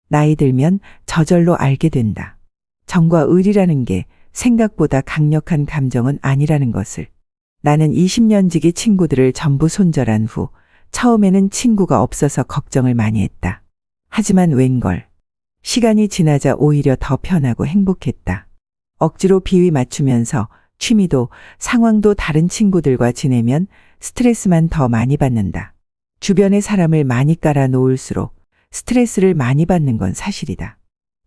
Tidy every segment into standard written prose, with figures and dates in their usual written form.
나이 들면 저절로 알게 된다. 정과 의리라는 게 생각보다 강력한 감정은 아니라는 것을. 나는 20년 지기 친구들을 전부 손절한 후 처음에는 친구가 없어서 걱정을 많이 했다. 하지만 웬걸. 시간이 지나자 오히려 더 편하고 행복했다. 억지로 비위 맞추면서 취미도 상황도 다른 친구들과 지내면 스트레스만 더 많이 받는다. 주변에 사람을 많이 깔아 놓을수록 스트레스를 많이 받는 건 사실이다.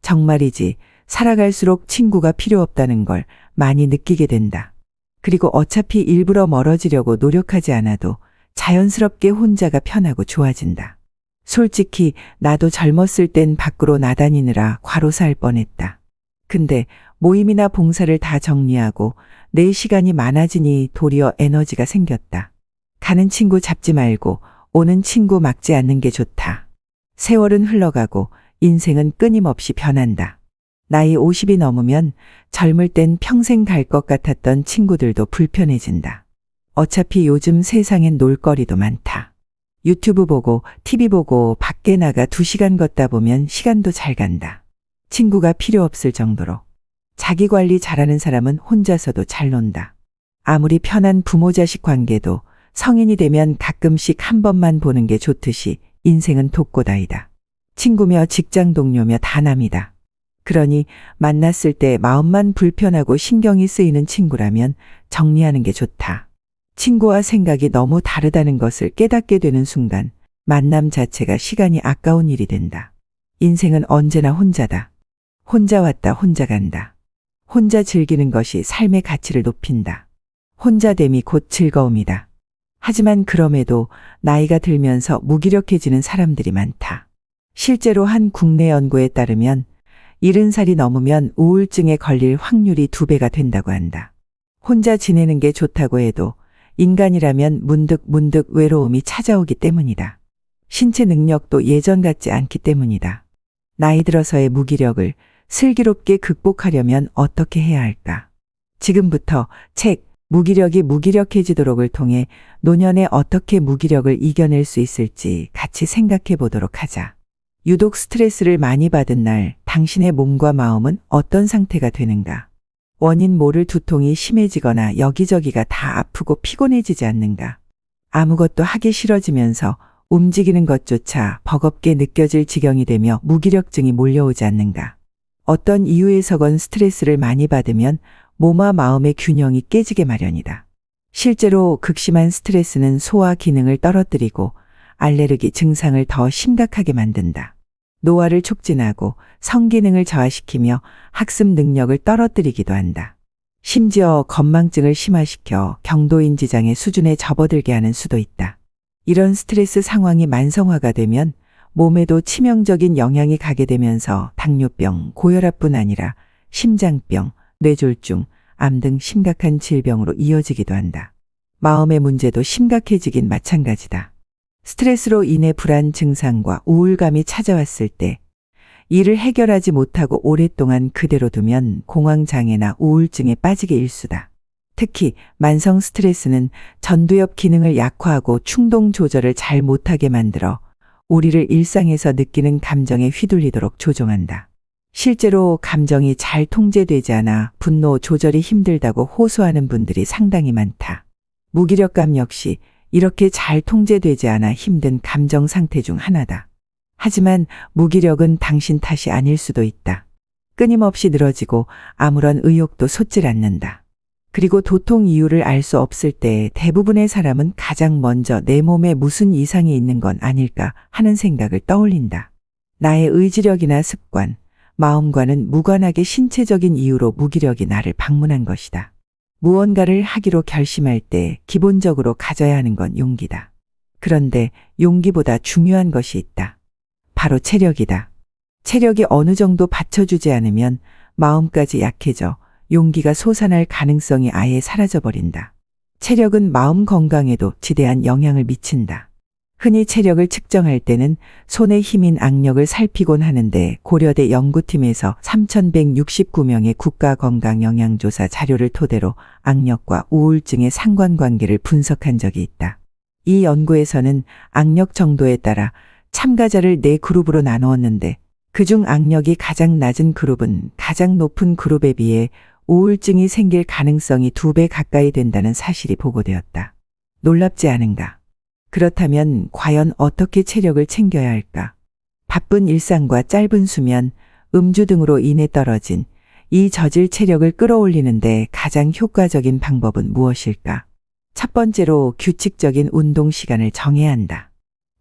정말이지 살아갈수록 친구가 필요 없다는 걸 많이 느끼게 된다. 그리고 어차피 일부러 멀어지려고 노력하지 않아도 자연스럽게 혼자가 편하고 좋아진다. 솔직히 나도 젊었을 땐 밖으로 나다니느라 과로사할 뻔했다. 근데 모임이나 봉사를 다 정리하고 내 시간이 많아지니 도리어 에너지가 생겼다. 가는 친구 잡지 말고 오는 친구 막지 않는 게 좋다. 세월은 흘러가고 인생은 끊임없이 변한다. 나이 50이 넘으면 젊을 땐 평생 갈 것 같았던 친구들도 불편해진다. 어차피 요즘 세상엔 놀거리도 많다. 유튜브 보고 TV 보고 밖에 나가 2시간 걷다 보면 시간도 잘 간다. 친구가 필요 없을 정도로. 자기 관리 잘하는 사람은 혼자서도 잘 논다. 아무리 편한 부모 자식 관계도 성인이 되면 가끔씩 한 번만 보는 게 좋듯이 인생은 독고다이다. 친구며 직장 동료며 다 남이다. 그러니 만났을 때 마음만 불편하고 신경이 쓰이는 친구라면 정리하는 게 좋다. 친구와 생각이 너무 다르다는 것을 깨닫게 되는 순간 만남 자체가 시간이 아까운 일이 된다. 인생은 언제나 혼자다. 혼자 왔다 혼자 간다. 혼자 즐기는 것이 삶의 가치를 높인다. 혼자됨이 곧 즐거움이다. 하지만 그럼에도 나이가 들면서 무기력해지는 사람들이 많다. 실제로 한 국내 연구에 따르면 70살이 넘으면 우울증에 걸릴 확률이 2배가 된다고 한다. 혼자 지내는 게 좋다고 해도 인간이라면 문득 외로움이 찾아오기 때문이다. 신체 능력도 예전 같지 않기 때문이다. 나이 들어서의 무기력을 슬기롭게 극복하려면 어떻게 해야 할까? 지금부터 책 무기력이 무기력해지도록을 통해 노년에 어떻게 무기력을 이겨낼 수 있을지 같이 생각해 보도록 하자. 유독 스트레스를 많이 받은 날 당신의 몸과 마음은 어떤 상태가 되는가? 원인 모를 두통이 심해지거나 여기저기가 다 아프고 피곤해지지 않는가? 아무것도 하기 싫어지면서 움직이는 것조차 버겁게 느껴질 지경이 되며 무기력증이 몰려오지 않는가? 어떤 이유에서건 스트레스를 많이 받으면 몸과 마음의 균형이 깨지게 마련이다. 실제로 극심한 스트레스는 소화 기능을 떨어뜨리고 알레르기 증상을 더 심각하게 만든다. 노화를 촉진하고 성기능을 저하시키며 학습 능력을 떨어뜨리기도 한다. 심지어 건망증을 심화시켜 경도인 지장의 수준에 접어들게 하는 수도 있다. 이런 스트레스 상황이 만성화가 되면 몸에도 치명적인 영향이 가게 되면서 당뇨병, 고혈압뿐 아니라 심장병, 뇌졸중, 암 등 심각한 질병으로 이어지기도 한다. 마음의 문제도 심각해지긴 마찬가지다. 스트레스로 인해 불안 증상과 우울감이 찾아왔을 때 이를 해결하지 못하고 오랫동안 그대로 두면 공황장애나 우울증에 빠지게 일쑤다. 특히 만성 스트레스는 전두엽 기능을 약화하고 충동 조절을 잘 못하게 만들어 우리를 일상에서 느끼는 감정에 휘둘리도록 조종한다. 실제로 감정이 잘 통제되지 않아 분노 조절이 힘들다고 호소하는 분들이 상당히 많다. 무기력감 역시 이렇게 잘 통제되지 않아 힘든 감정 상태 중 하나다. 하지만 무기력은 당신 탓이 아닐 수도 있다. 끊임없이 늘어지고 아무런 의욕도 솟질 않는다. 그리고 도통 이유를 알 수 없을 때 대부분의 사람은 가장 먼저 내 몸에 무슨 이상이 있는 건 아닐까 하는 생각을 떠올린다. 나의 의지력이나 습관, 마음과는 무관하게 신체적인 이유로 무기력이 나를 방문한 것이다. 무언가를 하기로 결심할 때 기본적으로 가져야 하는 건 용기다. 그런데 용기보다 중요한 것이 있다. 바로 체력이다. 체력이 어느 정도 받쳐주지 않으면 마음까지 약해져 용기가 솟아날 가능성이 아예 사라져버린다. 체력은 마음 건강에도 지대한 영향을 미친다. 흔히 체력을 측정할 때는 손의 힘인 악력을 살피곤 하는데 고려대 연구팀에서 3,169명의 국가건강영양조사 자료를 토대로 악력과 우울증의 상관관계를 분석한 적이 있다. 이 연구에서는 악력 정도에 따라 참가자를 4그룹으로 나누었는데 그중 악력이 가장 낮은 그룹은 가장 높은 그룹에 비해 우울증이 생길 가능성이 2배 가까이 된다는 사실이 보고되었다. 놀랍지 않은가? 그렇다면 과연 어떻게 체력을 챙겨야 할까? 바쁜 일상과 짧은 수면, 음주 등으로 인해 떨어진 이 저질 체력을 끌어올리는데 가장 효과적인 방법은 무엇일까? 첫 번째로 규칙적인 운동 시간을 정해야 한다.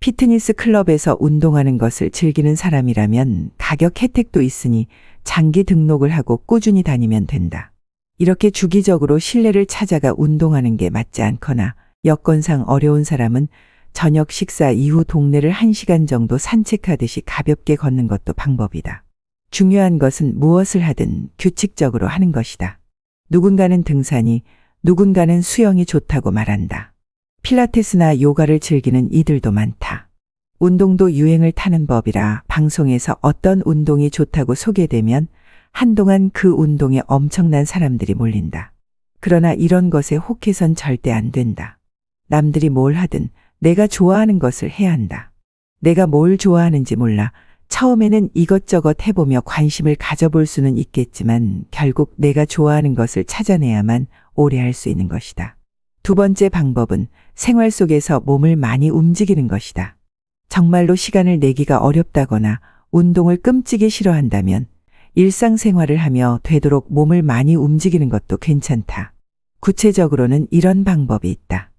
피트니스 클럽에서 운동하는 것을 즐기는 사람이라면 가격 혜택도 있으니 장기 등록을 하고 꾸준히 다니면 된다. 이렇게 주기적으로 실내를 찾아가 운동하는 게 맞지 않거나 여건상 어려운 사람은 저녁 식사 이후 동네를 1시간 정도 산책하듯이 가볍게 걷는 것도 방법이다. 중요한 것은 무엇을 하든 규칙적으로 하는 것이다. 누군가는 등산이, 누군가는 수영이 좋다고 말한다. 필라테스나 요가를 즐기는 이들도 많다. 운동도 유행을 타는 법이라 방송에서 어떤 운동이 좋다고 소개되면 한동안 그 운동에 엄청난 사람들이 몰린다. 그러나 이런 것에 혹해선 절대 안 된다. 남들이 뭘 하든 내가 좋아하는 것을 해야 한다. 내가 뭘 좋아하는지 몰라 처음에는 이것저것 해보며 관심을 가져볼 수는 있겠지만 결국 내가 좋아하는 것을 찾아내야만 오래 할 수 있는 것이다. 두 번째 방법은 생활 속에서 몸을 많이 움직이는 것이다. 정말로 시간을 내기가 어렵다거나 운동을 끔찍이 싫어한다면 일상생활을 하며 되도록 몸을 많이 움직이는 것도 괜찮다. 구체적으로는 이런 방법이 있다.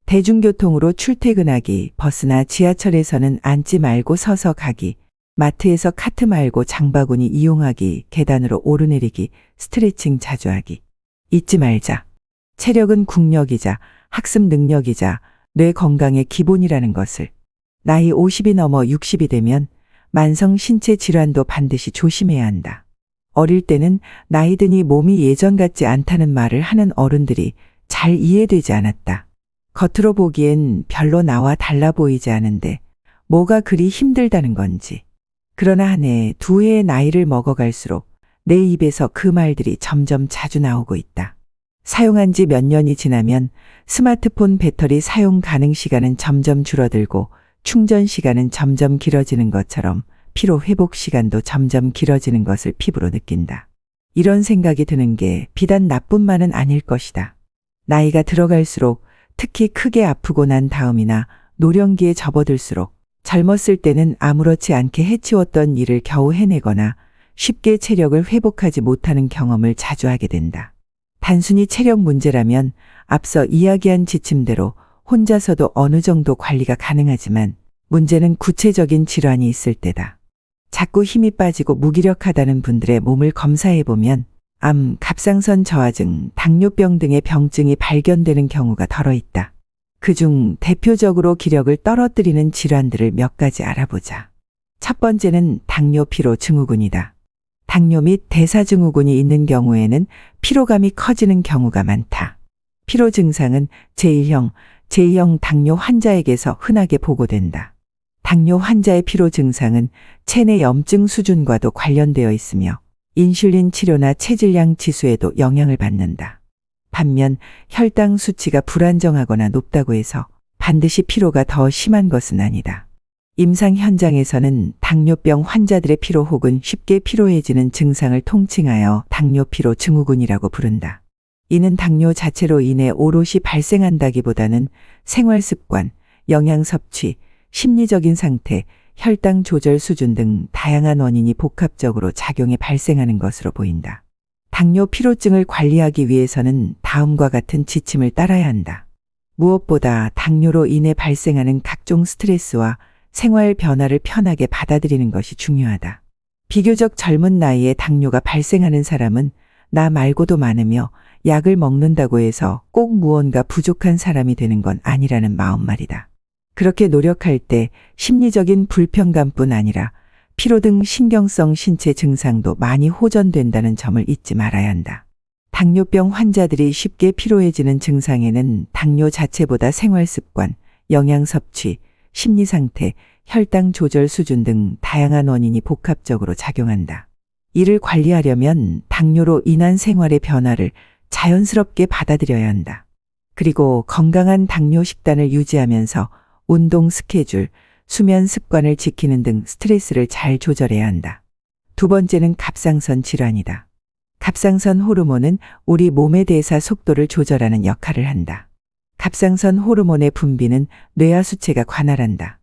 대중교통으로 출퇴근하기, 버스나 지하철에서는 앉지 말고 서서 가기, 마트에서 카트 말고 장바구니 이용하기, 계단으로 오르내리기, 스트레칭 자주 하기. 잊지 말자. 체력은 국력이자 학습 능력이자 뇌 건강의 기본이라는 것을. 나이 50이 넘어 60이 되면 만성 신체 질환도 반드시 조심해야 한다. 어릴 때는 나이 드니 몸이 예전 같지 않다는 말을 하는 어른들이 잘 이해되지 않았다. 겉으로 보기엔 별로 나와 달라 보이지 않은데 뭐가 그리 힘들다는 건지. 그러나 한 해, 두 해의 나이를 먹어갈수록 내 입에서 그 말들이 점점 자주 나오고 있다. 사용한 지 몇 년이 지나면 스마트폰 배터리 사용 가능 시간은 점점 줄어들고 충전 시간은 점점 길어지는 것처럼 피로 회복 시간도 점점 길어지는 것을 피부로 느낀다. 이런 생각이 드는 게 비단 나뿐만은 아닐 것이다. 나이가 들어갈수록 특히 크게 아프고 난 다음이나 노령기에 접어들수록 젊었을 때는 아무렇지 않게 해치웠던 일을 겨우 해내거나 쉽게 체력을 회복하지 못하는 경험을 자주 하게 된다. 단순히 체력 문제라면 앞서 이야기한 지침대로 혼자서도 어느 정도 관리가 가능하지만 문제는 구체적인 질환이 있을 때다. 자꾸 힘이 빠지고 무기력하다는 분들의 몸을 검사해보면 암, 갑상선 저하증, 당뇨병 등의 병증이 발견되는 경우가 덜어 있다. 그중 대표적으로 기력을 떨어뜨리는 질환들을 몇 가지 알아보자. 첫 번째는 당뇨 피로 증후군이다. 당뇨 및 대사증후군이 있는 경우에는 피로감이 커지는 경우가 많다. 피로 증상은 제1형, 제2형 당뇨 환자에게서 흔하게 보고된다. 당뇨 환자의 피로 증상은 체내 염증 수준과도 관련되어 있으며 인슐린 치료나 체질량 지수에도 영향을 받는다. 반면 혈당 수치가 불안정하거나 높다고 해서 반드시 피로가 더 심한 것은 아니다. 임상 현장에서는 당뇨병 환자들의 피로 혹은 쉽게 피로해지는 증상을 통칭하여 당뇨 피로 증후군이라고 부른다. 이는 당뇨 자체로 인해 오롯이 발생한다기보다는 생활 습관, 영양 섭취, 심리적인 상태, 혈당 조절 수준 등 다양한 원인이 복합적으로 작용해 발생하는 것으로 보인다. 당뇨 피로증을 관리하기 위해서는 다음과 같은 지침을 따라야 한다. 무엇보다 당뇨로 인해 발생하는 각종 스트레스와 생활 변화를 편하게 받아들이는 것이 중요하다. 비교적 젊은 나이에 당뇨가 발생하는 사람은 나 말고도 많으며 약을 먹는다고 해서 꼭 무언가 부족한 사람이 되는 건 아니라는 마음 말이다. 그렇게 노력할 때 심리적인 불편감뿐 아니라 피로 등 신경성 신체 증상도 많이 호전된다는 점을 잊지 말아야 한다. 당뇨병 환자들이 쉽게 피로해지는 증상에는 당뇨 자체보다 생활 습관, 영양 섭취, 심리 상태, 혈당 조절 수준 등 다양한 원인이 복합적으로 작용한다. 이를 관리하려면 당뇨로 인한 생활의 변화를 자연스럽게 받아들여야 한다. 그리고 건강한 당뇨 식단을 유지하면서 운동 스케줄, 수면 습관을 지키는 등 스트레스를 잘 조절해야 한다. 두 번째는 갑상선 질환이다. 갑상선 호르몬은 우리 몸의 대사 속도를 조절하는 역할을 한다. 갑상선 호르몬의 분비는 뇌하수체가 관할한다.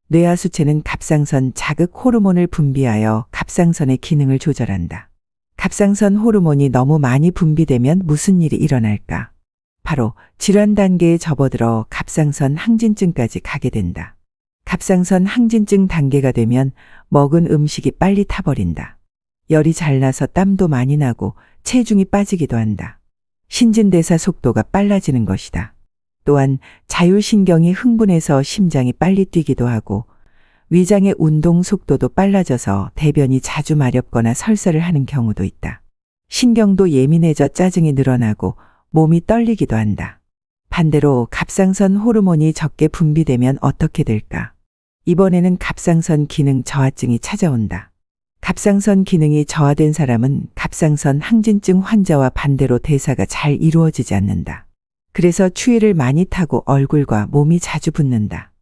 뇌하수체는 갑상선 자극 호르몬을 분비하여 갑상선의 기능을 조절한다. 갑상선 호르몬이 너무 많이 분비되면 무슨 일이 일어날까? 바로 질환 단계에 접어들어 갑상선 항진증까지 가게 된다. 갑상선 항진증 단계가 되면 먹은 음식이 빨리 타버린다. 열이 잘 나서 땀도 많이 나고 체중이 빠지기도 한다. 신진대사 속도가 빨라지는 것이다. 또한 자율신경이 흥분해서 심장이 빨리 뛰기도 하고 위장의 운동 속도도 빨라져서 대변이 자주 마렵거나 설사를 하는 경우도 있다. 신경도 예민해져 짜증이 늘어나고 몸이 떨리기도 한다. 반대로 갑상선 호르몬이 적게 분비되면 어떻게 될까? 이번에는 갑상선 기능 저하증이 찾아온다. 갑상선 기능이 저하된 사람은 갑상선 항진증 환자와 반대로 대사가 잘 이루어지지 않는다. 그래서 추위를 많이 타고 얼굴과 몸이 자주 붓는다.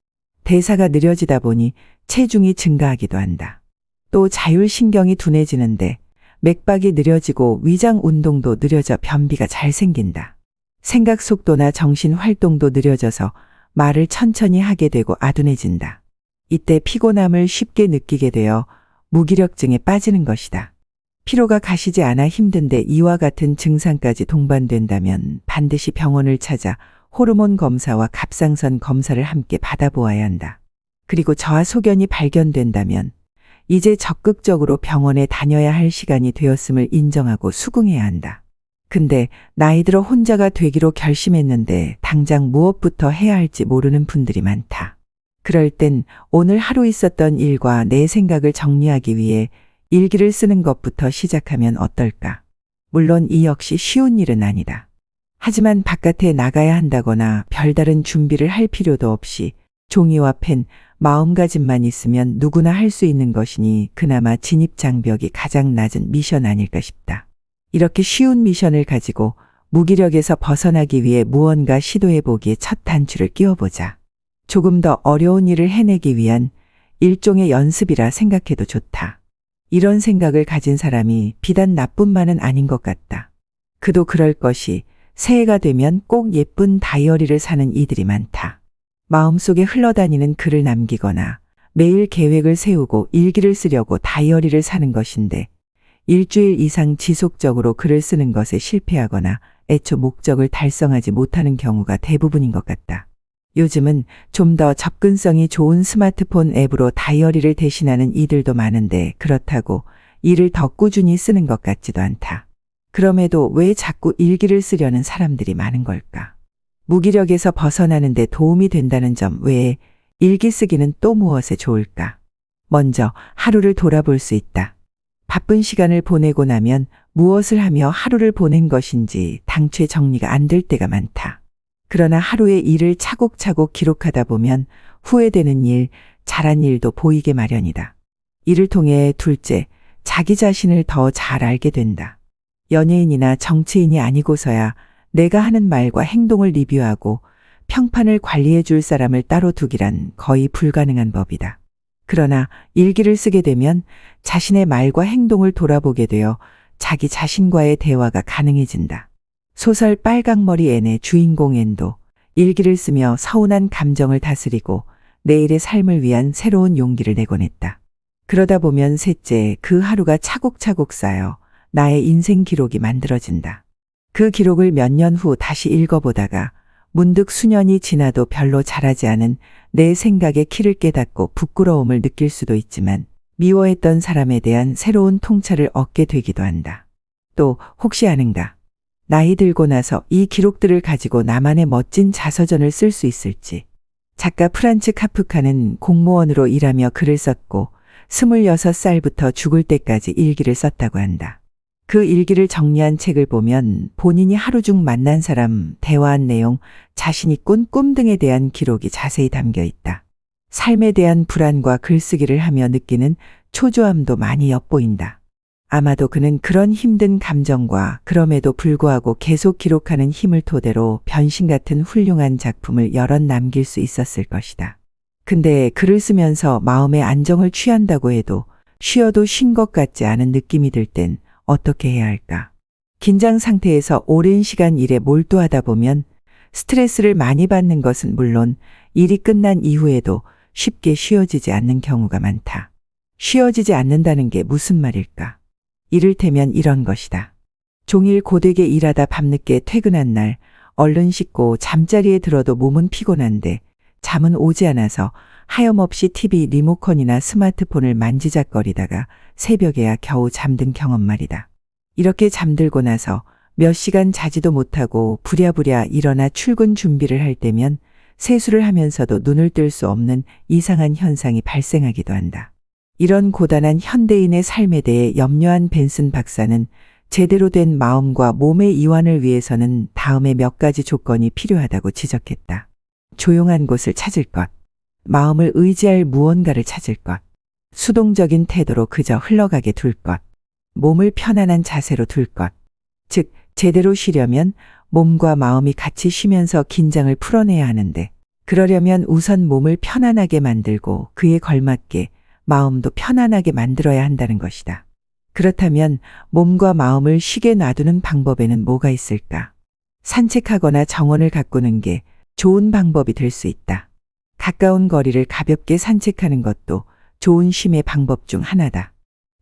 대사가 느려지다 보니 체중이 증가하기도 한다. 또 자율신경이 둔해지는데 맥박이 느려지고 위장 운동도 느려져 변비가 잘 생긴다. 생각 속도나 정신 활동도 느려져서 말을 천천히 하게 되고 아둔해진다. 이때 피곤함을 쉽게 느끼게 되어 무기력증에 빠지는 것이다. 피로가 가시지 않아 힘든데 이와 같은 증상까지 동반된다면 반드시 병원을 찾아 호르몬 검사와 갑상선 검사를 함께 받아보아야 한다. 그리고 저하소견이 발견된다면 이제 적극적으로 병원에 다녀야 할 시간이 되었음을 인정하고 수긍해야 한다. 근데 나이 들어 혼자가 되기로 결심했는데 당장 무엇부터 해야 할지 모르는 분들이 많다. 그럴 땐 오늘 하루 있었던 일과 내 생각을 정리하기 위해 일기를 쓰는 것부터 시작하면 어떨까? 물론 이 역시 쉬운 일은 아니다. 하지만 바깥에 나가야 한다거나 별다른 준비를 할 필요도 없이 종이와 펜, 마음가짐만 있으면 누구나 할 수 있는 것이니 그나마 진입장벽이 가장 낮은 미션 아닐까 싶다. 이렇게 쉬운 미션을 가지고 무기력에서 벗어나기 위해 무언가 시도해보기에 첫 단추를 끼워보자. 조금 더 어려운 일을 해내기 위한 일종의 연습이라 생각해도 좋다. 이런 생각을 가진 사람이 비단 나뿐만은 아닌 것 같다. 그도 그럴 것이 새해가 되면 꼭 예쁜 다이어리를 사는 이들이 많다. 마음속에 흘러다니는 글을 남기거나 매일 계획을 세우고 일기를 쓰려고 다이어리를 사는 것인데 일주일 이상 지속적으로 글을 쓰는 것에 실패하거나 애초 목적을 달성하지 못하는 경우가 대부분인 것 같다. 요즘은 좀 더 접근성이 좋은 스마트폰 앱으로 다이어리를 대신하는 이들도 많은데 그렇다고 이를 더 꾸준히 쓰는 것 같지도 않다. 그럼에도 왜 자꾸 일기를 쓰려는 사람들이 많은 걸까? 무기력에서 벗어나는 데 도움이 된다는 점 외에 일기 쓰기는 또 무엇에 좋을까? 먼저 하루를 돌아볼 수 있다. 바쁜 시간을 보내고 나면 무엇을 하며 하루를 보낸 것인지 당최 정리가 안 될 때가 많다. 그러나 하루의 일을 차곡차곡 기록하다 보면 후회되는 일, 잘한 일도 보이게 마련이다. 이를 통해 둘째, 자기 자신을 더 잘 알게 된다. 연예인이나 정치인이 아니고서야 내가 하는 말과 행동을 리뷰하고 평판을 관리해 줄 사람을 따로 두기란 거의 불가능한 법이다. 그러나 일기를 쓰게 되면 자신의 말과 행동을 돌아보게 되어 자기 자신과의 대화가 가능해진다. 소설 빨강머리 앤의 주인공 앤도 일기를 쓰며 서운한 감정을 다스리고 내일의 삶을 위한 새로운 용기를 내곤 했다. 그러다 보면 셋째, 그 하루가 차곡차곡 쌓여 나의 인생 기록이 만들어진다. 그 기록을 몇 년 후 다시 읽어보다가 문득 수년이 지나도 별로 자라지 않은 내 생각의 키를 깨닫고 부끄러움을 느낄 수도 있지만 미워했던 사람에 대한 새로운 통찰을 얻게 되기도 한다. 또 혹시 아는가? 나이 들고 나서 이 기록들을 가지고 나만의 멋진 자서전을 쓸 수 있을지. 작가 프란츠 카프카는 공무원으로 일하며 글을 썼고 26살부터 죽을 때까지 일기를 썼다고 한다. 그 일기를 정리한 책을 보면 본인이 하루 중 만난 사람, 대화한 내용, 자신이 꾼 꿈 등에 대한 기록이 자세히 담겨 있다. 삶에 대한 불안과 글쓰기를 하며 느끼는 초조함도 많이 엿보인다. 아마도 그는 그런 힘든 감정과 그럼에도 불구하고 계속 기록하는 힘을 토대로 변신 같은 훌륭한 작품을 여럿 남길 수 있었을 것이다. 근데 글을 쓰면서 마음의 안정을 취한다고 해도 쉬어도 쉰 것 같지 않은 느낌이 들 땐 어떻게 해야 할까? 긴장 상태에서 오랜 시간 일에 몰두하다 보면 스트레스를 많이 받는 것은 물론 일이 끝난 이후에도 쉽게 쉬어지지 않는 경우가 많다. 쉬어지지 않는다는 게 무슨 말일까? 이를테면 이런 것이다. 종일 고되게 일하다 밤늦게 퇴근한 날 얼른 씻고 잠자리에 들어도 몸은 피곤한데 잠은 오지 않아서 하염없이 TV 리모컨이나 스마트폰을 만지작거리다가 새벽에야 겨우 잠든 경험 말이다. 이렇게 잠들고 나서 몇 시간 자지도 못하고 부랴부랴 일어나 출근 준비를 할 때면 세수를 하면서도 눈을 뜰 수 없는 이상한 현상이 발생하기도 한다. 이런 고단한 현대인의 삶에 대해 염려한 벤슨 박사는 제대로 된 마음과 몸의 이완을 위해서는 다음에 몇 가지 조건이 필요하다고 지적했다. 조용한 곳을 찾을 것, 마음을 의지할 무언가를 찾을 것, 수동적인 태도로 그저 흘러가게 둘 것, 몸을 편안한 자세로 둘 것. 즉, 제대로 쉬려면 몸과 마음이 같이 쉬면서 긴장을 풀어내야 하는데, 그러려면 우선 몸을 편안하게 만들고 그에 걸맞게 마음도 편안하게 만들어야 한다는 것이다. 그렇다면 몸과 마음을 쉬게 놔두는 방법에는 뭐가 있을까? 산책하거나 정원을 가꾸는 게 좋은 방법이 될 수 있다. 가까운 거리를 가볍게 산책하는 것도 좋은 쉼의 방법 중 하나다.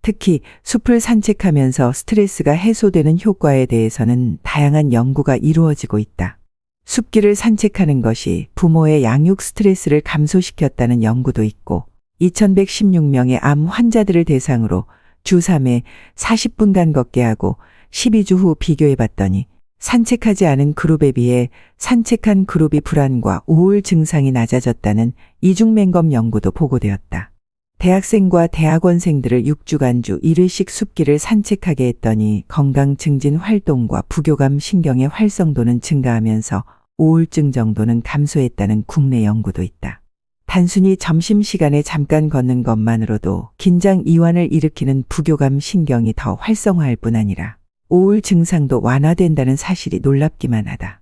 특히 숲을 산책하면서 스트레스가 해소되는 효과에 대해서는 다양한 연구가 이루어지고 있다. 숲길을 산책하는 것이 부모의 양육 스트레스를 감소시켰다는 연구도 있고 2116명의 암 환자들을 대상으로 주 3회 40분간 걷게 하고 12주 후 비교해 봤더니 산책하지 않은 그룹에 비해 산책한 그룹이 불안과 우울 증상이 낮아졌다는 이중맹검 연구도 보고되었다. 대학생과 대학원생들을 6주간 주 1회씩 숲길을 산책하게 했더니 건강 증진 활동과 부교감 신경의 활성도는 증가하면서 우울증 정도는 감소했다는 국내 연구도 있다. 단순히 점심시간에 잠깐 걷는 것만으로도 긴장 이완을 일으키는 부교감 신경이 더 활성화할 뿐 아니라 우울 증상도 완화된다는 사실이 놀랍기만 하다.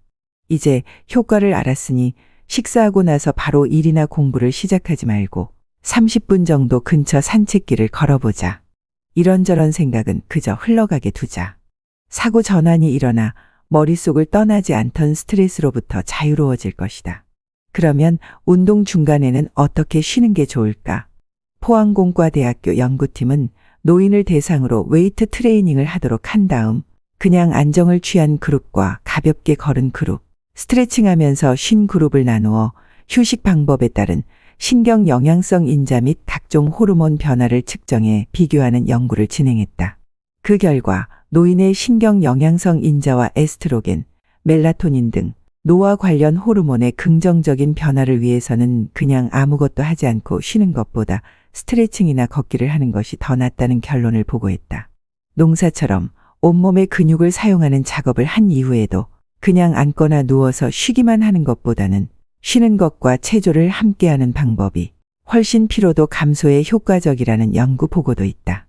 이제 효과를 알았으니 식사하고 나서 바로 일이나 공부를 시작하지 말고 30분 정도 근처 산책길을 걸어보자. 이런저런 생각은 그저 흘러가게 두자. 사고 전환이 일어나 머릿속을 떠나지 않던 스트레스로부터 자유로워질 것이다. 그러면 운동 중간에는 어떻게 쉬는 게 좋을까? 포항공과대학교 연구팀은 노인을 대상으로 웨이트 트레이닝을 하도록 한 다음 그냥 안정을 취한 그룹과 가볍게 걸은 그룹, 스트레칭하면서 쉰 그룹을 나누어 휴식 방법에 따른 신경 영양성 인자 및 각종 호르몬 변화를 측정해 비교하는 연구를 진행했다. 그 결과 노인의 신경 영양성 인자와 에스트로겐, 멜라토닌 등 노화 관련 호르몬의 긍정적인 변화를 위해서는 그냥 아무것도 하지 않고 쉬는 것보다 스트레칭이나 걷기를 하는 것이 더 낫다는 결론을 보고했다. 농사처럼 온몸의 근육을 사용하는 작업을 한 이후에도 그냥 앉거나 누워서 쉬기만 하는 것보다는 쉬는 것과 체조를 함께하는 방법이 훨씬 피로도 감소에 효과적이라는 연구 보고도 있다.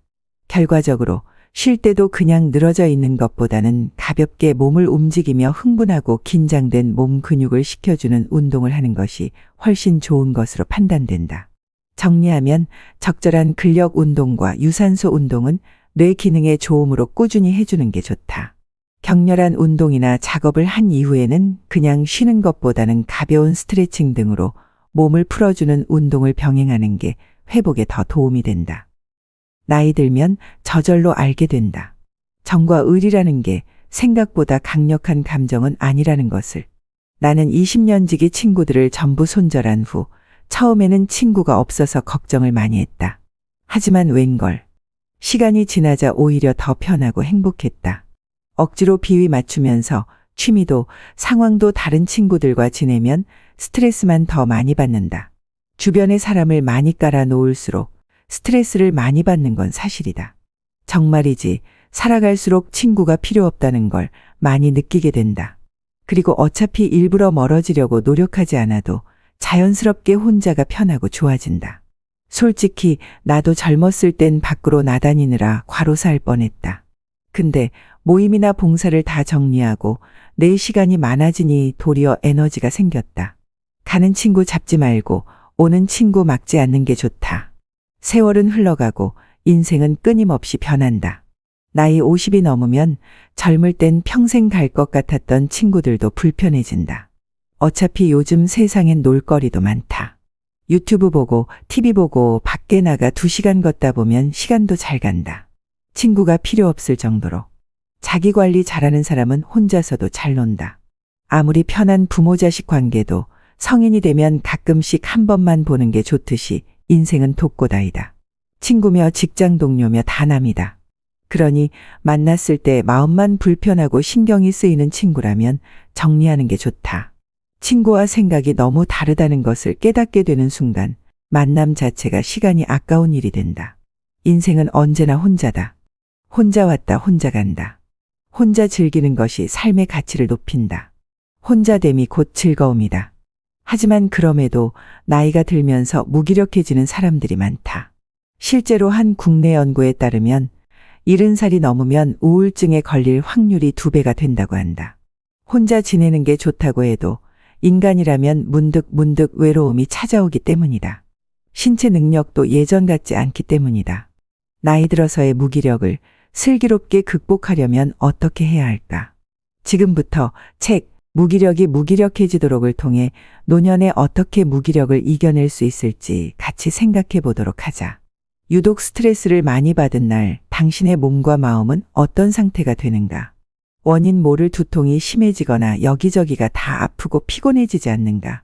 결과적으로 쉴 때도 그냥 늘어져 있는 것보다는 가볍게 몸을 움직이며 흥분하고 긴장된 몸 근육을 식혀주는 운동을 하는 것이 훨씬 좋은 것으로 판단된다. 정리하면 적절한 근력 운동과 유산소 운동은 뇌 기능에 좋음으로 꾸준히 해주는 게 좋다. 격렬한 운동이나 작업을 한 이후에는 그냥 쉬는 것보다는 가벼운 스트레칭 등으로 몸을 풀어주는 운동을 병행하는 게 회복에 더 도움이 된다. 나이 들면 저절로 알게 된다. 정과 의리라는 게 생각보다 강력한 감정은 아니라는 것을. 나는 20년 지기 친구들을 전부 손절한 후 처음에는 친구가 없어서 걱정을 많이 했다. 하지만 웬걸. 시간이 지나자 오히려 더 편하고 행복했다. 억지로 비위 맞추면서 취미도 상황도 다른 친구들과 지내면 스트레스만 더 많이 받는다. 주변에 사람을 많이 깔아 놓을수록 스트레스를 많이 받는 건 사실이다. 정말이지 살아갈수록 친구가 필요 없다는 걸 많이 느끼게 된다. 그리고 어차피 일부러 멀어지려고 노력하지 않아도 자연스럽게 혼자가 편하고 좋아진다. 솔직히 나도 젊었을 땐 밖으로 나다니느라 과로사 할 뻔했다. 근데 모임이나 봉사를 다 정리하고 내 시간이 많아지니 도리어 에너지가 생겼다. 가는 친구 잡지 말고 오는 친구 막지 않는 게 좋다. 세월은 흘러가고 인생은 끊임없이 변한다. 나이 50이 넘으면 젊을 땐 평생 갈 것 같았던 친구들도 불편해진다. 어차피 요즘 세상엔 놀거리도 많다. 유튜브 보고 TV 보고 밖에 나가 2시간 걷다 보면 시간도 잘 간다. 친구가 필요 없을 정도로. 자기 관리 잘하는 사람은 혼자서도 잘 논다. 아무리 편한 부모 자식 관계도 성인이 되면 가끔씩 한 번만 보는 게 좋듯이 인생은 독고다이다. 친구며 직장 동료며 다 남이다. 그러니 만났을 때 마음만 불편하고 신경이 쓰이는 친구라면 정리하는 게 좋다. 친구와 생각이 너무 다르다는 것을 깨닫게 되는 순간 만남 자체가 시간이 아까운 일이 된다. 인생은 언제나 혼자다. 혼자 왔다 혼자 간다. 혼자 즐기는 것이 삶의 가치를 높인다. 혼자됨이 곧 즐거움이다. 하지만 그럼에도 나이가 들면서 무기력해지는 사람들이 많다. 실제로 한 국내 연구에 따르면 70살이 넘으면 우울증에 걸릴 확률이 2배가 된다고 한다. 혼자 지내는 게 좋다고 해도 인간이라면 문득 외로움이 찾아오기 때문이다. 신체 능력도 예전 같지 않기 때문이다. 나이 들어서의 무기력을 슬기롭게 극복하려면 어떻게 해야 할까? 지금부터 책 무기력이 무기력해지도록을 통해 노년에 어떻게 무기력을 이겨낼 수 있을지 같이 생각해 보도록 하자. 유독 스트레스를 많이 받은 날 당신의 몸과 마음은 어떤 상태가 되는가? 원인 모를 두통이 심해지거나 여기저기가 다 아프고 피곤해지지 않는가?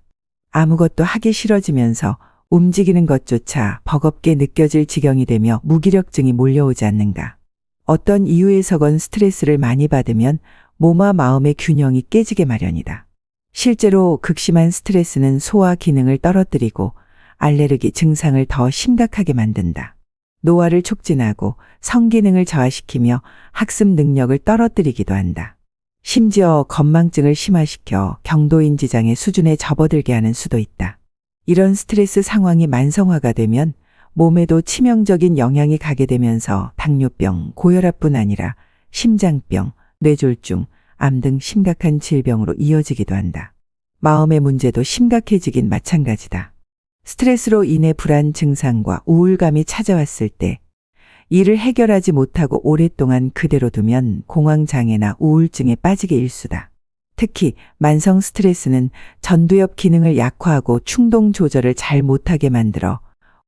아무것도 하기 싫어지면서 움직이는 것조차 버겁게 느껴질 지경이 되며 무기력증이 몰려오지 않는가? 어떤 이유에서건 스트레스를 많이 받으면 몸과 마음의 균형이 깨지게 마련이다. 실제로 극심한 스트레스는 소화 기능을 떨어뜨리고 알레르기 증상을 더 심각하게 만든다. 노화를 촉진하고 성기능을 저하시키며 학습 능력을 떨어뜨리기도 한다. 심지어 건망증을 심화시켜 경도인 지장의 수준에 접어들게 하는 수도 있다. 이런 스트레스 상황이 만성화가 되면 몸에도 치명적인 영향이 가게 되면서 당뇨병, 고혈압뿐 아니라 심장병, 뇌졸중, 암 등 심각한 질병으로 이어지기도 한다. 마음의 문제도 심각해지긴 마찬가지다. 스트레스로 인해 불안 증상과 우울감이 찾아왔을 때 이를 해결하지 못하고 오랫동안 그대로 두면 공황장애나 우울증에 빠지게 일쑤다. 특히 만성 스트레스는 전두엽 기능을 약화하고 충동 조절을 잘 못하게 만들어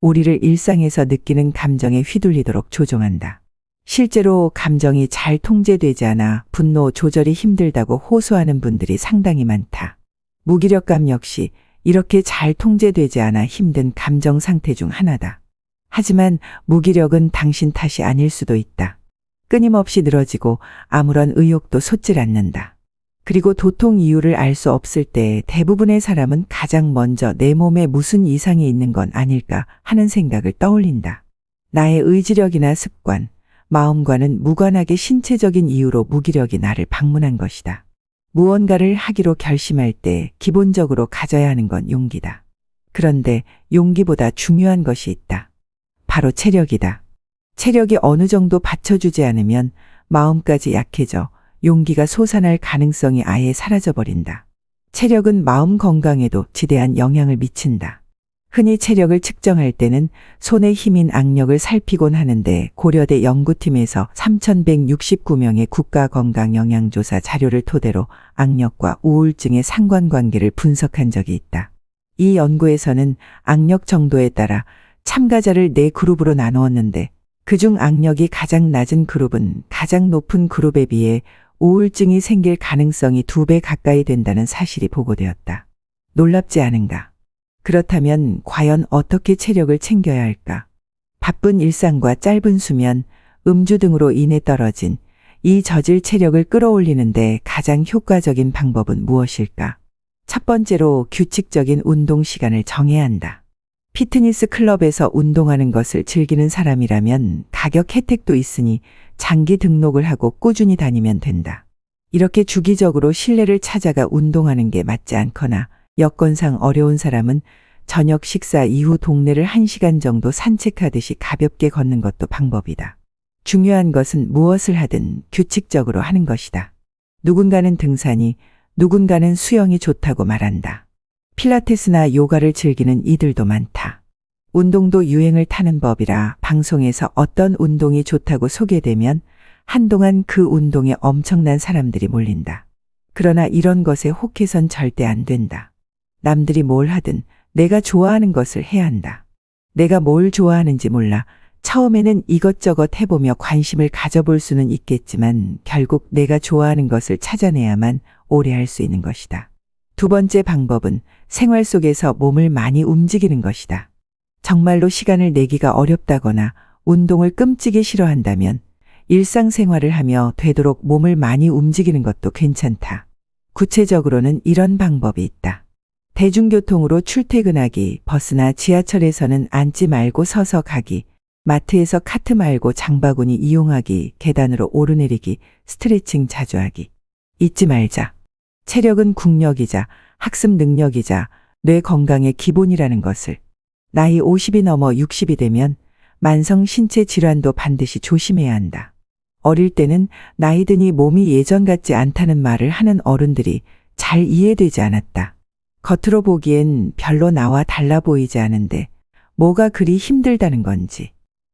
우리를 일상에서 느끼는 감정에 휘둘리도록 조종한다. 실제로 감정이 잘 통제되지 않아 분노 조절이 힘들다고 호소하는 분들이 상당히 많다. 무기력감 역시 이렇게 잘 통제되지 않아 힘든 감정 상태 중 하나다. 하지만 무기력은 당신 탓이 아닐 수도 있다. 끊임없이 늘어지고 아무런 의욕도 솟질 않는다. 그리고 도통 이유를 알 수 없을 때 대부분의 사람은 가장 먼저 내 몸에 무슨 이상이 있는 건 아닐까 하는 생각을 떠올린다. 나의 의지력이나 습관, 마음과는 무관하게 신체적인 이유로 무기력이 나를 방문한 것이다. 무언가를 하기로 결심할 때 기본적으로 가져야 하는 건 용기다. 그런데 용기보다 중요한 것이 있다. 바로 체력이다. 체력이 어느 정도 받쳐주지 않으면 마음까지 약해져 용기가 솟아날 가능성이 아예 사라져버린다. 체력은 마음 건강에도 지대한 영향을 미친다. 흔히 체력을 측정할 때는 손의 힘인 악력을 살피곤 하는데 고려대 연구팀에서 3,169명의 국가건강영양조사 자료를 토대로 악력과 우울증의 상관관계를 분석한 적이 있다. 이 연구에서는 악력 정도에 따라 참가자를 4그룹으로 나누었는데 그중 악력이 가장 낮은 그룹은 가장 높은 그룹에 비해 우울증이 생길 가능성이 2배 가까이 된다는 사실이 보고되었다. 놀랍지 않은가? 그렇다면 과연 어떻게 체력을 챙겨야 할까? 바쁜 일상과 짧은 수면, 음주 등으로 인해 떨어진 이 저질 체력을 끌어올리는데 가장 효과적인 방법은 무엇일까? 첫 번째로 규칙적인 운동 시간을 정해야 한다. 피트니스 클럽에서 운동하는 것을 즐기는 사람이라면 가격 혜택도 있으니 장기 등록을 하고 꾸준히 다니면 된다. 이렇게 주기적으로 실내를 찾아가 운동하는 게 맞지 않거나 여건상 어려운 사람은 저녁 식사 이후 동네를 1시간 정도 산책하듯이 가볍게 걷는 것도 방법이다. 중요한 것은 무엇을 하든 규칙적으로 하는 것이다. 누군가는 등산이, 누군가는 수영이 좋다고 말한다. 필라테스나 요가를 즐기는 이들도 많다. 운동도 유행을 타는 법이라 방송에서 어떤 운동이 좋다고 소개되면 한동안 그 운동에 엄청난 사람들이 몰린다. 그러나 이런 것에 혹해선 절대 안 된다. 남들이 뭘 하든 내가 좋아하는 것을 해야 한다. 내가 뭘 좋아하는지 몰라 처음에는 이것저것 해보며 관심을 가져볼 수는 있겠지만 결국 내가 좋아하는 것을 찾아내야만 오래 할 수 있는 것이다. 두 번째 방법은 생활 속에서 몸을 많이 움직이는 것이다. 정말로 시간을 내기가 어렵다거나 운동을 끔찍이 싫어한다면 일상생활을 하며 되도록 몸을 많이 움직이는 것도 괜찮다. 구체적으로는 이런 방법이 있다. 대중교통으로 출퇴근하기, 버스나 지하철에서는 앉지 말고 서서 가기, 마트에서 카트 말고 장바구니 이용하기, 계단으로 오르내리기, 스트레칭 자주 하기. 잊지 말자. 체력은 국력이자 학습 능력이자 뇌 건강의 기본이라는 것을. 나이 50이 넘어 60이 되면 만성 신체 질환도 반드시 조심해야 한다. 어릴 때는 나이 드니 몸이 예전 같지 않다는 말을 하는 어른들이 잘 이해되지 않았다. 겉으로 보기엔 별로 나와 달라 보이지 않은데 뭐가 그리 힘들다는 건지.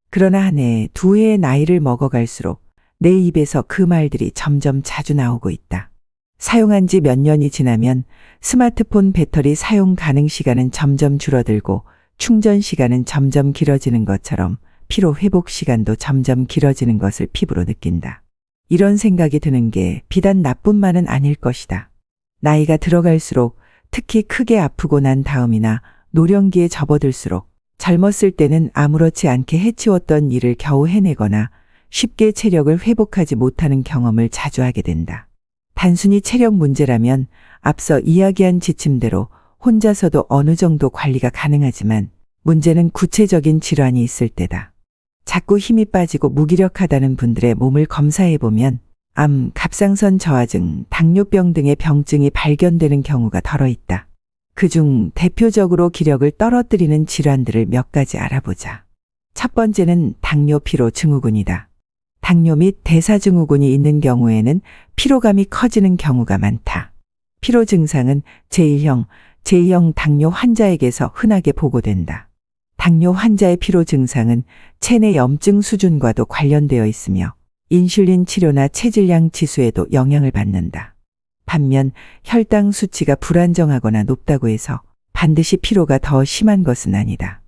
그러나 한 해, 두 해의 나이를 먹어갈수록 내 입에서 그 말들이 점점 자주 나오고 있다. 사용한 지 몇 년이 지나면 스마트폰 배터리 사용 가능 시간은 점점 줄어들고 충전 시간은 점점 길어지는 것처럼 피로 회복 시간도 점점 길어지는 것을 피부로 느낀다. 이런 생각이 드는 게 비단 나뿐만은 아닐 것이다. 나이가 들어갈수록 특히 크게 아프고 난 다음이나 노령기에 접어들수록 젊었을 때는 아무렇지 않게 해치웠던 일을 겨우 해내거나 쉽게 체력을 회복하지 못하는 경험을 자주 하게 된다. 단순히 체력 문제라면 앞서 이야기한 지침대로 혼자서도 어느 정도 관리가 가능하지만 문제는 구체적인 질환이 있을 때다. 자꾸 힘이 빠지고 무기력하다는 분들의 몸을 검사해보면 암, 갑상선 저하증, 당뇨병 등의 병증이 발견되는 경우가 덜어 있다. 그중 대표적으로 기력을 떨어뜨리는 질환들을 몇 가지 알아보자. 첫 번째는 당뇨 피로 증후군이다. 당뇨 및 대사증후군이 있는 경우에는 피로감이 커지는 경우가 많다. 피로 증상은 제1형, 제2형 당뇨 환자에게서 흔하게 보고된다. 당뇨 환자의 피로 증상은 체내 염증 수준과도 관련되어 있으며 인슐린 치료나 체질량 지수에도 영향을 받는다. 반면 혈당 수치가 불안정하거나 높다고 해서 반드시 피로가 더 심한 것은 아니다.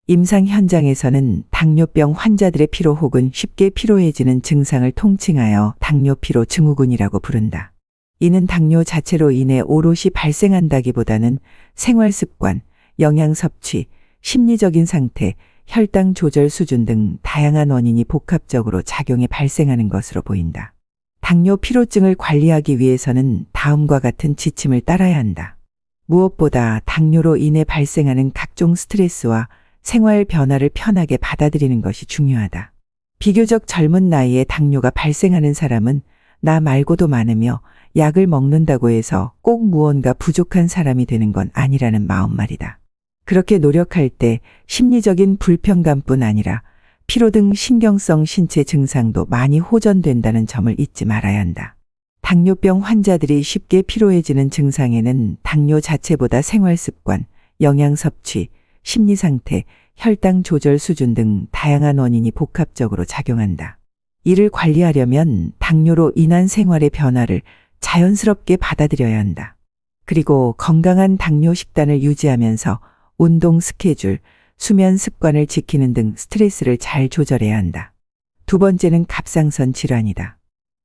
임상 현장에서는 당뇨병 환자들의 피로 혹은 쉽게 피로해지는 증상을 통칭하여 당뇨 피로 증후군이라고 부른다. 이는 당뇨 자체로 인해 오롯이 발생한다기보다는 생활 습관, 영양 섭취, 심리적인 상태, 혈당 조절 수준 등 다양한 원인이 복합적으로 작용해 발생하는 것으로 보인다. 당뇨 피로증을 관리하기 위해서는 다음과 같은 지침을 따라야 한다. 무엇보다 당뇨로 인해 발생하는 각종 스트레스와 생활 변화를 편하게 받아들이는 것이 중요하다. 비교적 젊은 나이에 당뇨가 발생하는 사람은 나 말고도 많으며 약을 먹는다고 해서 꼭 무언가 부족한 사람이 되는 건 아니라는 마음 말이다. 그렇게 노력할 때 심리적인 불편감뿐 아니라 피로 등 신경성 신체 증상도 많이 호전된다는 점을 잊지 말아야 한다. 당뇨병 환자들이 쉽게 피로해지는 증상에는 당뇨 자체보다 생활 습관, 영양 섭취, 심리 상태, 혈당 조절 수준 등 다양한 원인이 복합적으로 작용한다. 이를 관리하려면 당뇨로 인한 생활의 변화를 자연스럽게 받아들여야 한다. 그리고 건강한 당뇨 식단을 유지하면서 운동 스케줄, 수면 습관을 지키는 등 스트레스를 잘 조절해야 한다. 두 번째는 갑상선 질환이다.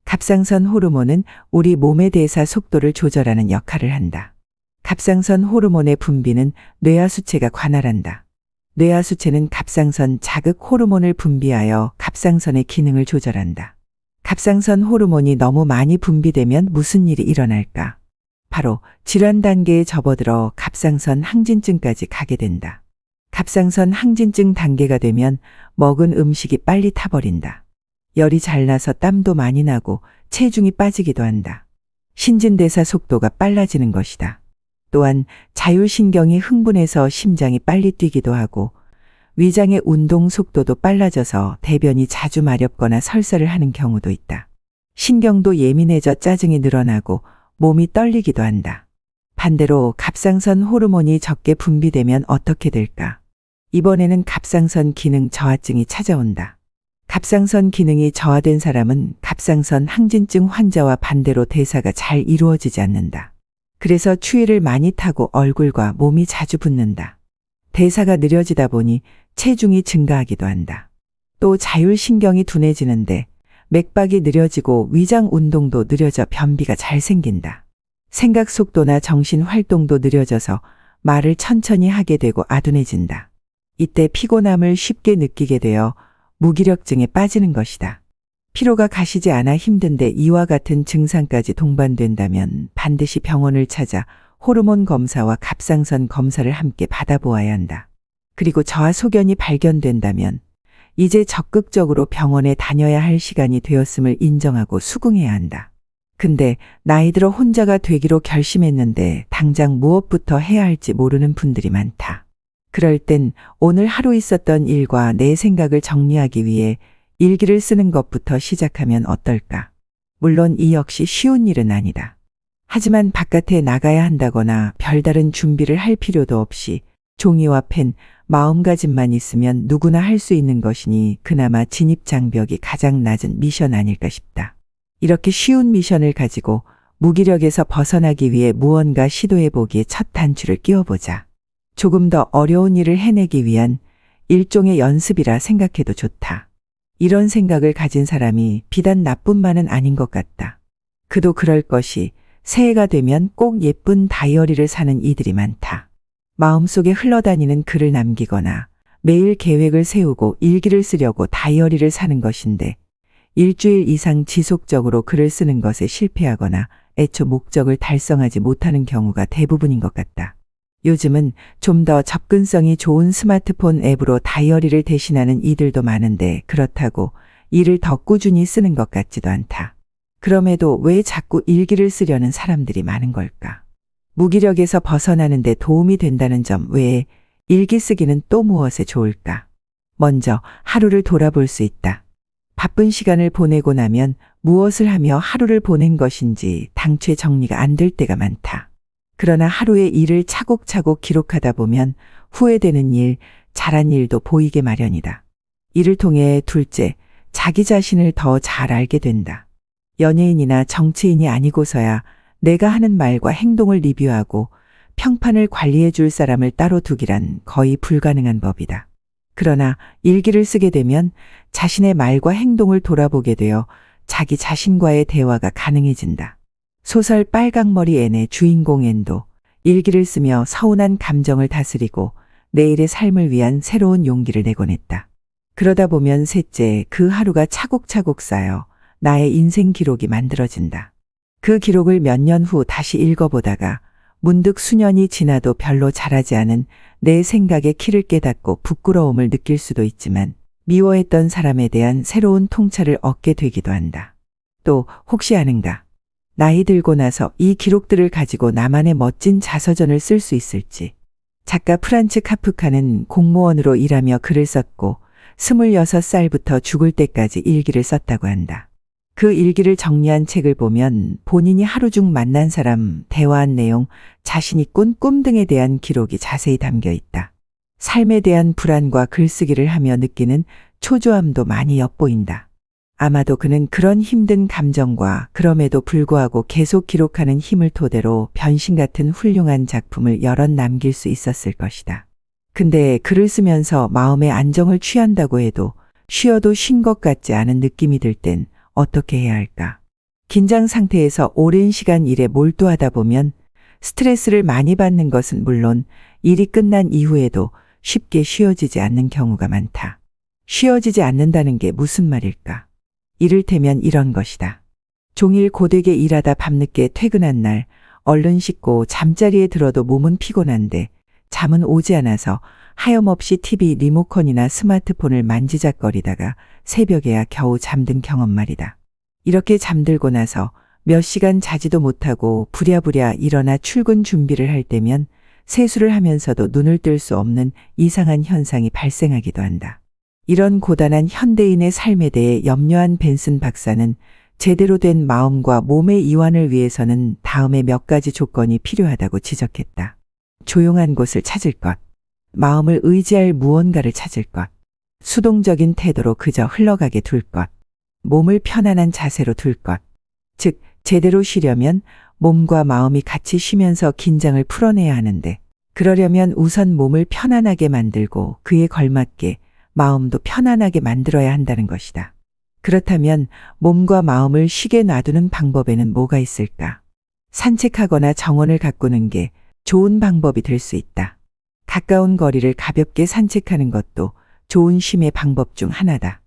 갑상선 호르몬은 우리 몸의 대사 속도를 조절하는 역할을 한다. 갑상선 호르몬의 분비는 뇌하수체가 관할한다. 뇌하수체는 갑상선 자극 호르몬을 분비하여 갑상선의 기능을 조절한다. 갑상선 호르몬이 너무 많이 분비되면 무슨 일이 일어날까? 바로 질환 단계에 접어들어 갑상선 항진증까지 가게 된다. 갑상선 항진증 단계가 되면 먹은 음식이 빨리 타버린다. 열이 잘 나서 땀도 많이 나고 체중이 빠지기도 한다. 신진대사 속도가 빨라지는 것이다. 또한 자율신경이 흥분해서 심장이 빨리 뛰기도 하고 위장의 운동 속도도 빨라져서 대변이 자주 마렵거나 설사를 하는 경우도 있다. 신경도 예민해져 짜증이 늘어나고 몸이 떨리기도 한다. 반대로 갑상선 호르몬이 적게 분비되면 어떻게 될까? 이번에는 갑상선 기능 저하증이 찾아온다. 갑상선 기능이 저하된 사람은 갑상선 항진증 환자와 반대로 대사가 잘 이루어지지 않는다. 그래서 추위를 많이 타고 얼굴과 몸이 자주 붓는다. 대사가 느려지다 보니 체중이 증가하기도 한다. 또 자율신경이 둔해지는데 맥박이 느려지고 위장 운동도 느려져 변비가 잘 생긴다. 생각 속도나 정신 활동도 느려져서 말을 천천히 하게 되고 아둔해진다. 이때 피곤함을 쉽게 느끼게 되어 무기력증에 빠지는 것이다. 피로가 가시지 않아 힘든데 이와 같은 증상까지 동반된다면 반드시 병원을 찾아 호르몬 검사와 갑상선 검사를 함께 받아보아야 한다. 그리고 저하 소견이 발견된다면 이제 적극적으로 병원에 다녀야 할 시간이 되었음을 인정하고 수긍해야 한다. 근데 나이 들어 혼자가 되기로 결심했는데 당장 무엇부터 해야 할지 모르는 분들이 많다. 그럴 땐 오늘 하루 있었던 일과 내 생각을 정리하기 위해 일기를 쓰는 것부터 시작하면 어떨까? 물론 이 역시 쉬운 일은 아니다. 하지만 바깥에 나가야 한다거나 별다른 준비를 할 필요도 없이 종이와 펜, 마음가짐만 있으면 누구나 할 수 있는 것이니 그나마 진입장벽이 가장 낮은 미션 아닐까 싶다. 이렇게 쉬운 미션을 가지고 무기력에서 벗어나기 위해 무언가 시도해보기에 첫 단추를 끼워보자. 조금 더 어려운 일을 해내기 위한 일종의 연습이라 생각해도 좋다. 이런 생각을 가진 사람이 비단 나뿐만은 아닌 것 같다. 그도 그럴 것이 새해가 되면 꼭 예쁜 다이어리를 사는 이들이 많다. 마음속에 흘러다니는 글을 남기거나 매일 계획을 세우고 일기를 쓰려고 다이어리를 사는 것인데 일주일 이상 지속적으로 글을 쓰는 것에 실패하거나 애초 목적을 달성하지 못하는 경우가 대부분인 것 같다. 요즘은 좀 더 접근성이 좋은 스마트폰 앱으로 다이어리를 대신하는 이들도 많은데 그렇다고 이를 더 꾸준히 쓰는 것 같지도 않다. 그럼에도 왜 자꾸 일기를 쓰려는 사람들이 많은 걸까? 무기력에서 벗어나는데 도움이 된다는 점 외에 일기 쓰기는 또 무엇에 좋을까? 먼저 하루를 돌아볼 수 있다. 바쁜 시간을 보내고 나면 무엇을 하며 하루를 보낸 것인지 당최 정리가 안 될 때가 많다. 그러나 하루의 일을 차곡차곡 기록하다 보면 후회되는 일, 잘한 일도 보이게 마련이다. 이를 통해 둘째, 자기 자신을 더 잘 알게 된다. 연예인이나 정치인이 아니고서야 내가 하는 말과 행동을 리뷰하고 평판을 관리해 줄 사람을 따로 두기란 거의 불가능한 법이다. 그러나 일기를 쓰게 되면 자신의 말과 행동을 돌아보게 되어 자기 자신과의 대화가 가능해진다. 소설 빨강머리 앤의 주인공 앤도 일기를 쓰며 서운한 감정을 다스리고 내일의 삶을 위한 새로운 용기를 내곤 했다. 그러다 보면 셋째, 그 하루가 차곡차곡 쌓여 나의 인생 기록이 만들어진다. 그 기록을 몇 년 후 다시 읽어보다가 문득 수년이 지나도 별로 자라지 않은 내 생각의 키를 깨닫고 부끄러움을 느낄 수도 있지만 미워했던 사람에 대한 새로운 통찰을 얻게 되기도 한다. 또 혹시 아는가? 나이 들고 나서 이 기록들을 가지고 나만의 멋진 자서전을 쓸 수 있을지. 작가 프란츠 카프카는 공무원으로 일하며 글을 썼고 26살부터 죽을 때까지 일기를 썼다고 한다. 그 일기를 정리한 책을 보면 본인이 하루 중 만난 사람, 대화한 내용, 자신이 꾼 꿈 등에 대한 기록이 자세히 담겨 있다. 삶에 대한 불안과 글쓰기를 하며 느끼는 초조함도 많이 엿보인다. 아마도 그는 그런 힘든 감정과 그럼에도 불구하고 계속 기록하는 힘을 토대로 변신 같은 훌륭한 작품을 여럿 남길 수 있었을 것이다. 근데 글을 쓰면서 마음의 안정을 취한다고 해도 쉬어도 쉰 것 같지 않은 느낌이 들 땐 어떻게 해야 할까? 긴장 상태에서 오랜 시간 일에 몰두하다 보면 스트레스를 많이 받는 것은 물론 일이 끝난 이후에도 쉽게 쉬어지지 않는 경우가 많다. 쉬어지지 않는다는 게 무슨 말일까? 이를테면 이런 것이다. 종일 고되게 일하다 밤늦게 퇴근한 날 얼른 씻고 잠자리에 들어도 몸은 피곤한데 잠은 오지 않아서 하염없이 TV 리모컨이나 스마트폰을 만지작거리다가 새벽에야 겨우 잠든 경험 말이다. 이렇게 잠들고 나서 몇 시간 자지도 못하고 부랴부랴 일어나 출근 준비를 할 때면 세수를 하면서도 눈을 뜰 수 없는 이상한 현상이 발생하기도 한다. 이런 고단한 현대인의 삶에 대해 염려한 벤슨 박사는 제대로 된 마음과 몸의 이완을 위해서는 다음에 몇 가지 조건이 필요하다고 지적했다. 조용한 곳을 찾을 것. 마음을 의지할 무언가를 찾을 것. 수동적인 태도로 그저 흘러가게 둘 것. 몸을 편안한 자세로 둘 것. 즉, 제대로 쉬려면 몸과 마음이 같이 쉬면서 긴장을 풀어내야 하는데, 그러려면 우선 몸을 편안하게 만들고 그에 걸맞게 마음도 편안하게 만들어야 한다는 것이다. 그렇다면 몸과 마음을 쉬게 놔두는 방법에는 뭐가 있을까? 산책하거나 정원을 가꾸는 게 좋은 방법이 될 수 있다. 가까운 거리를 가볍게 산책하는 것도 좋은 쉼의 방법 중 하나다.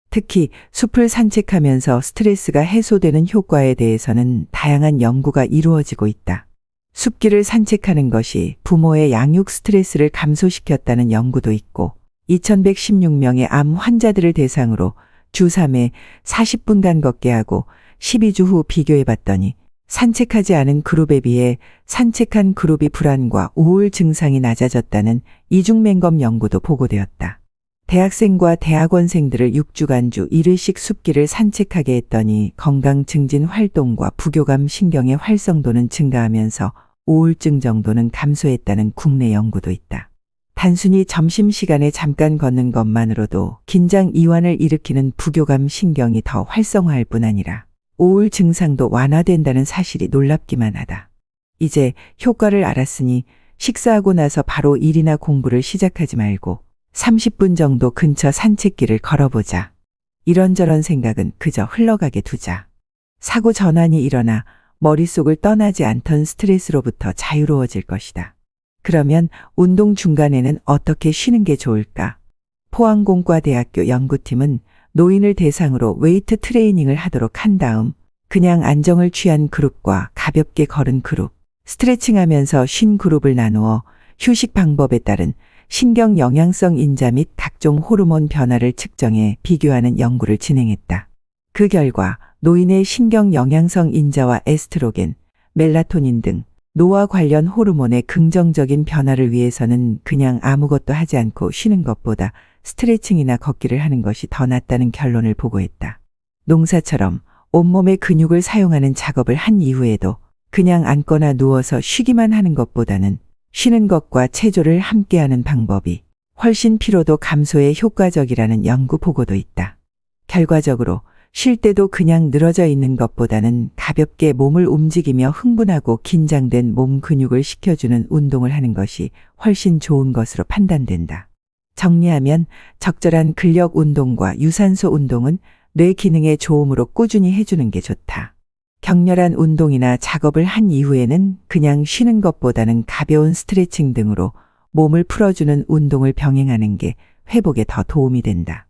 특히 숲을 산책하면서 스트레스가 해소되는 효과에 대해서는 다양한 연구가 이루어지고 있다. 숲길을 산책하는 것이 부모의 양육 스트레스를 감소시켰다는 연구도 있고, 2116명의 암 환자들을 대상으로 주 3회 40분간 걷게 하고 12주 후 비교해 봤더니 산책하지 않은 그룹에 비해 산책한 그룹이 불안과 우울 증상이 낮아졌다는 이중맹검 연구도 보고되었다. 대학생과 대학원생들을 6주간 주 1회씩 숲길을 산책하게 했더니 건강 증진 활동과 부교감 신경의 활성도는 증가하면서 우울증 정도는 감소했다는 국내 연구도 있다. 단순히 점심시간에 잠깐 걷는 것만으로도 긴장 이완을 일으키는 부교감 신경이 더 활성화할 뿐 아니라 우울 증상도 완화된다는 사실이 놀랍기만 하다. 이제 효과를 알았으니 식사하고 나서 바로 일이나 공부를 시작하지 말고 30분 정도 근처 산책길을 걸어보자. 이런저런 생각은 그저 흘러가게 두자. 사고 전환이 일어나 머릿속을 떠나지 않던 스트레스로부터 자유로워질 것이다. 그러면 운동 중간에는 어떻게 쉬는 게 좋을까? 포항공과대학교 연구팀은 노인을 대상으로 웨이트 트레이닝을 하도록 한 다음 그냥 안정을 취한 그룹과 가볍게 걸은 그룹, 스트레칭하면서 쉰 그룹을 나누어 휴식 방법에 따른 신경 영양성 인자 및 각종 호르몬 변화를 측정해 비교하는 연구를 진행했다. 그 결과 노인의 신경 영양성 인자와 에스트로겐, 멜라토닌 등 노화 관련 호르몬의 긍정적인 변화를 위해서는 그냥 아무것도 하지 않고 쉬는 것보다 스트레칭이나 걷기를 하는 것이 더 낫다는 결론을 보고했다. 농사처럼 온몸의 근육을 사용하는 작업을 한 이후에도 그냥 앉거나 누워서 쉬기만 하는 것보다는 쉬는 것과 체조를 함께하는 방법이 훨씬 피로도 감소에 효과적이라는 연구 보고도 있다. 결과적으로 쉴 때도 그냥 늘어져 있는 것보다는 가볍게 몸을 움직이며 흥분하고 긴장된 몸 근육을 식혀주는 운동을 하는 것이 훨씬 좋은 것으로 판단된다. 정리하면 적절한 근력 운동과 유산소 운동은 뇌 기능에 좋음으로 꾸준히 해주는 게 좋다. 격렬한 운동이나 작업을 한 이후에는 그냥 쉬는 것보다는 가벼운 스트레칭 등으로 몸을 풀어주는 운동을 병행하는 게 회복에 더 도움이 된다.